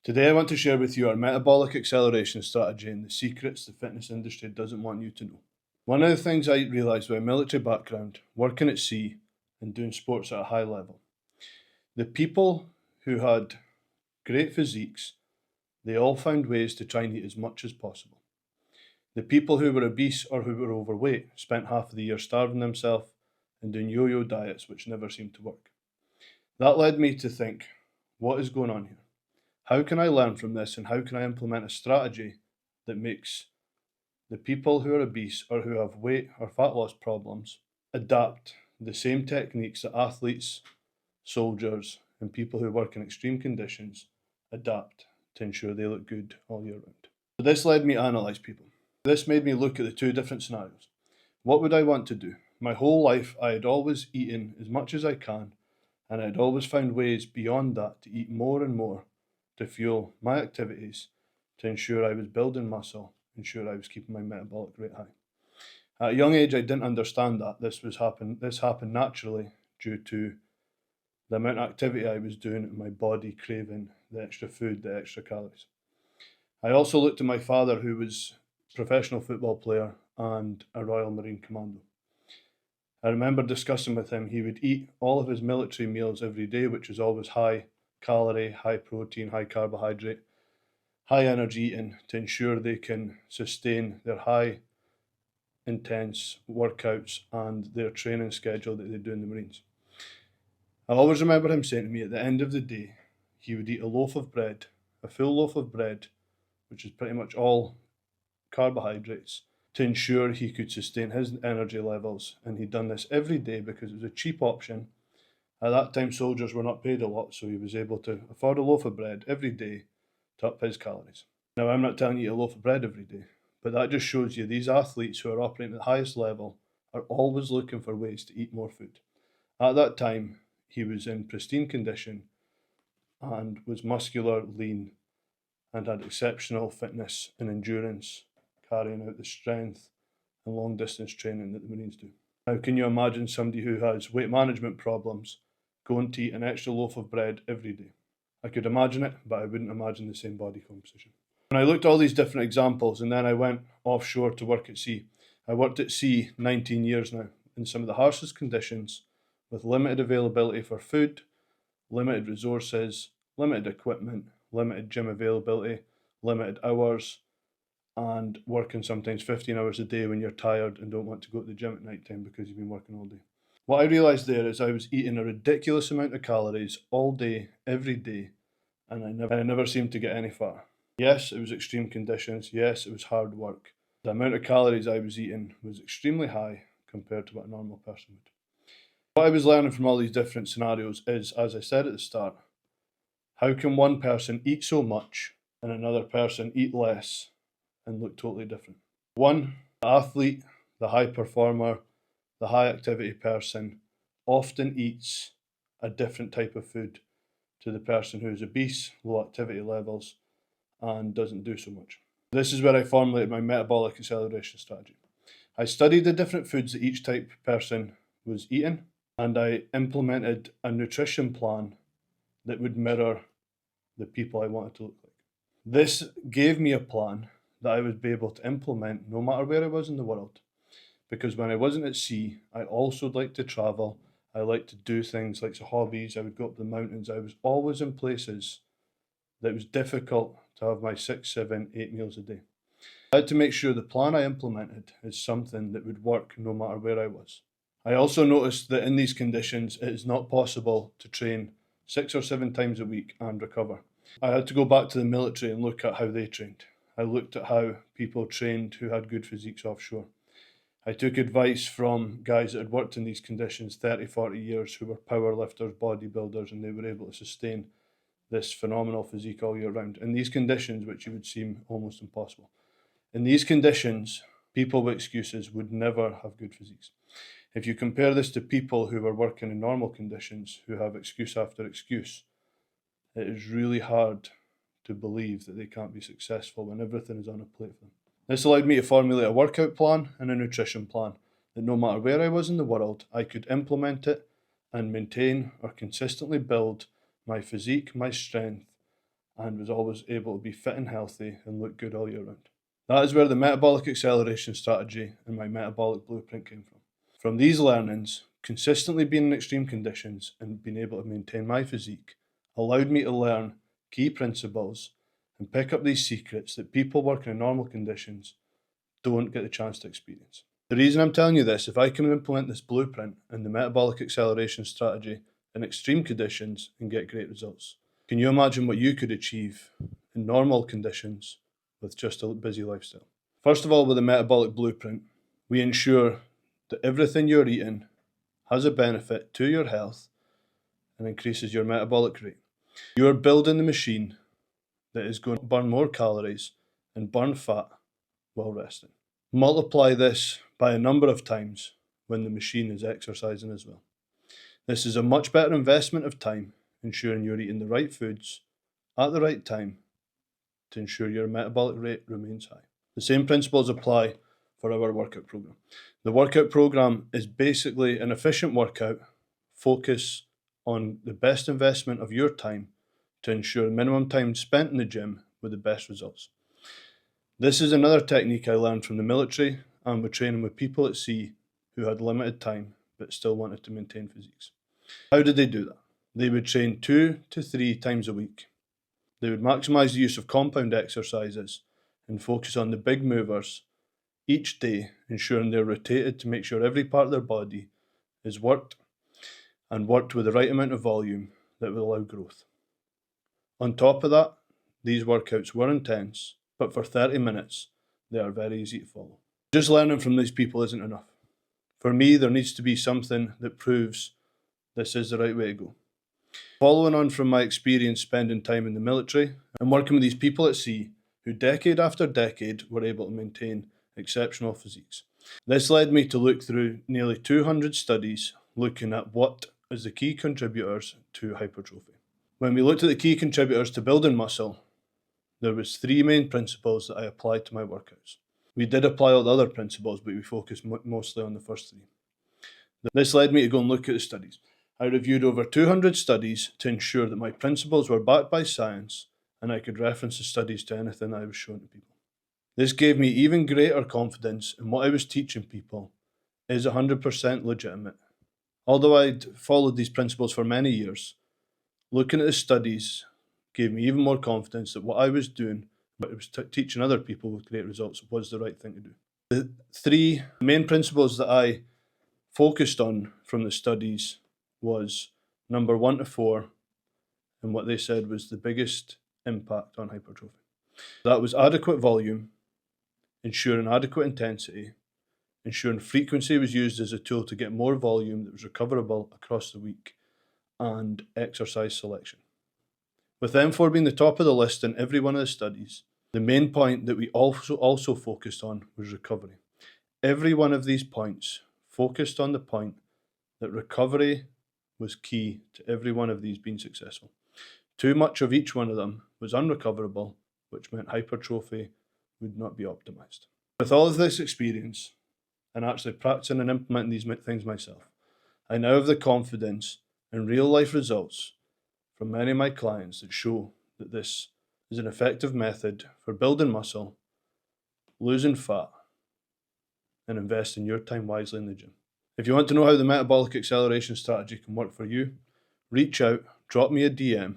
Today I want to share with you our metabolic acceleration strategy and the secrets the fitness industry doesn't want you to know. One of the things I realised with a military background, working at sea and doing sports at a high level, the people who had great physiques, they all found ways to try and eat as much as possible. The people who were obese or who were overweight spent half of the year starving themselves and doing yo-yo diets which never seemed to work. That led me to think, what is going on here? How can I learn from this and how can I implement a strategy that makes the people who are obese or who have weight or fat loss problems adapt the same techniques that athletes, soldiers, and people who work in extreme conditions adapt to ensure they look good all year round? So this led me to analyse people. This made me look at the two different scenarios. What would I want to do? My whole life I had always eaten as much as I can, and I'd always found ways beyond that to eat more and more to fuel my activities, to ensure I was building muscle, ensure I was keeping my metabolic rate high. At a young age I didn't understand that this happened naturally due to the amount of activity I was doing and my body craving the extra food, the extra calories. I also looked at my father, who was a professional football player and a Royal Marine Commando. I remember discussing with him, he would eat all of his military meals every day, which was always high calorie, high protein, high carbohydrate, high energy eating to ensure they can sustain their high intense workouts and their training schedule that they do in the Marines. I always remember him saying to me at the end of the day, he would eat a loaf of bread, a full loaf of bread, which is pretty much all carbohydrates, to ensure he could sustain his energy levels. And he'd done this every day because it was a cheap option. At that time, soldiers were not paid a lot, so he was able to afford a loaf of bread every day to up his calories. Now, I'm not telling you to eat a loaf of bread every day, but that just shows you these athletes who are operating at the highest level are always looking for ways to eat more food. At that time, he was in pristine condition and was muscular, lean, and had exceptional fitness and endurance, carrying out the strength and long distance training that the Marines do. Now, can you imagine somebody who has weight management problems going to eat an extra loaf of bread every day? I could imagine it, but I wouldn't imagine the same body composition. When I looked at all these different examples, and then I went offshore to work at sea. I worked at sea 19 years now in some of the harshest conditions, with limited availability for food, limited resources, limited equipment, limited gym availability, limited hours, and working sometimes 15 hours a day when you're tired and don't want to go to the gym at night time because you've been working all day. What I realised there is I was eating a ridiculous amount of calories all day, every day, and I never seemed to get any fatter. Yes, it was extreme conditions. Yes, it was hard work. The amount of calories I was eating was extremely high compared to what a normal person would. What I was learning from all these different scenarios is, as I said at the start, how can one person eat so much and another person eat less and look totally different? One, the athlete, the high performer, the high activity person often eats a different type of food to the person who is obese, low activity levels, and doesn't do so much. This is where I formulated my metabolic acceleration strategy. I studied the different foods that each type person was eating, and I implemented a nutrition plan that would mirror the people I wanted to look like. This gave me a plan that I would be able to implement no matter where I was in the world. Because when I wasn't at sea, I also liked to travel. I liked to do things like hobbies. I would go up the mountains. I was always in places that it was difficult to have my 6, 7, 8 meals a day. I had to make sure the plan I implemented is something that would work no matter where I was. I also noticed that in these conditions, it is not possible to train 6 or 7 times a week and recover. I had to go back to the military and look at how they trained. I looked at how people trained who had good physiques offshore. I took advice from guys that had worked in these conditions 30, 40 years who were power lifters, bodybuilders, and they were able to sustain this phenomenal physique all year round in these conditions, which would seem almost impossible. In these conditions, people with excuses would never have good physiques. If you compare this to people who are working in normal conditions, who have excuse after excuse, it is really hard to believe that they can't be successful when everything is on a plate for them. This allowed me to formulate a workout plan and a nutrition plan that no matter where I was in the world, I could implement it and maintain or consistently build my physique, my strength, and was always able to be fit and healthy and look good all year round. That is where the metabolic acceleration strategy and my metabolic blueprint came from. From these learnings, consistently being in extreme conditions and being able to maintain my physique allowed me to learn key principles and pick up these secrets that people working in normal conditions don't get the chance to experience. The reason I'm telling you this, if I can implement this blueprint and the metabolic acceleration strategy in extreme conditions and get great results, can you imagine what you could achieve in normal conditions with just a busy lifestyle? First of all, with the metabolic blueprint, we ensure that everything you're eating has a benefit to your health and increases your metabolic rate. You're building the machine that is going to burn more calories and burn fat while resting. Multiply this by a number of times when the machine is exercising as well. This is a much better investment of time, ensuring you're eating the right foods at the right time to ensure your metabolic rate remains high. The same principles apply for our workout program. The workout program is basically an efficient workout, focus on the best investment of your time to ensure minimum time spent in the gym with the best results. This is another technique I learned from the military and with training with people at sea who had limited time but still wanted to maintain physiques. How did they do that? They would train 2 to 3 times a week. They would maximize the use of compound exercises and focus on the big movers each day, ensuring they're rotated to make sure every part of their body is worked and worked with the right amount of volume that will allow growth. On top of that, these workouts were intense, but for 30 minutes, they are very easy to follow. Just learning from these people isn't enough. For me, there needs to be something that proves this is the right way to go. Following on from my experience spending time in the military and working with these people at sea who decade after decade were able to maintain exceptional physiques. This led me to look through nearly 200 studies looking at what is the key contributors to hypertrophy. When we looked at the key contributors to building muscle, there was 3 main principles that I applied to my workouts. We did apply all the other principles, but we focused mostly on the first 3. This led me to go and look at the studies. I reviewed over 200 studies to ensure that my principles were backed by science and I could reference the studies to anything I was showing to people. This gave me even greater confidence in what I was teaching people is 100% legitimate. Although I'd followed these principles for many years, looking at the studies gave me even more confidence that what I was doing, what I was teaching other people with great results, was the right thing to do. The 3 main principles that I focused on from the studies was number 1 to 4, and what they said was the biggest impact on hypertrophy. That was adequate volume, ensuring adequate intensity, ensuring frequency was used as a tool to get more volume that was recoverable across the week, and exercise selection. With M4 being the top of the list in every one of the studies, the main point that we also focused on was recovery. Every one of these points focused on the point that recovery was key to every one of these being successful. Too much of each one of them was unrecoverable, which meant hypertrophy would not be optimized. With all of this experience, and actually practicing and implementing these things myself, I now have the confidence and real life results from many of my clients that show that this is an effective method for building muscle, losing fat, and investing your time wisely in the gym. If you want to know how the metabolic acceleration strategy can work for you, reach out, drop me a DM,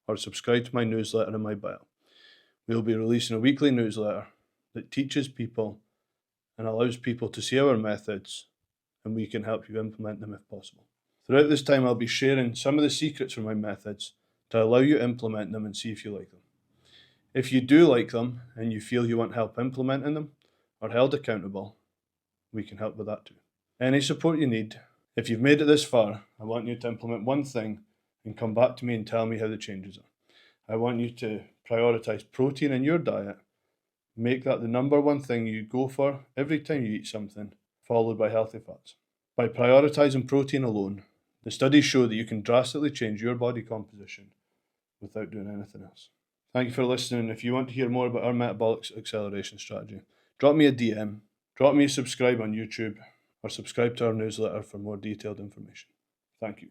or subscribe to my newsletter in my bio. We'll be releasing a weekly newsletter that teaches people and allows people to see our methods, and we can help you implement them if possible. Throughout this time, I'll be sharing some of the secrets from my methods to allow you to implement them and see if you like them. If you do like them and you feel you want help implementing them or held accountable, we can help with that too. Any support you need. If you've made it this far, I want you to implement one thing and come back to me and tell me how the changes are. I want you to prioritize protein in your diet. Make that the number one thing you go for every time you eat something, followed by healthy fats. By prioritizing protein alone, the studies show that you can drastically change your body composition without doing anything else. Thank you for listening. If you want to hear more about our metabolic acceleration strategy, drop me a DM, drop me a subscribe on YouTube, or subscribe to our newsletter for more detailed information. Thank you.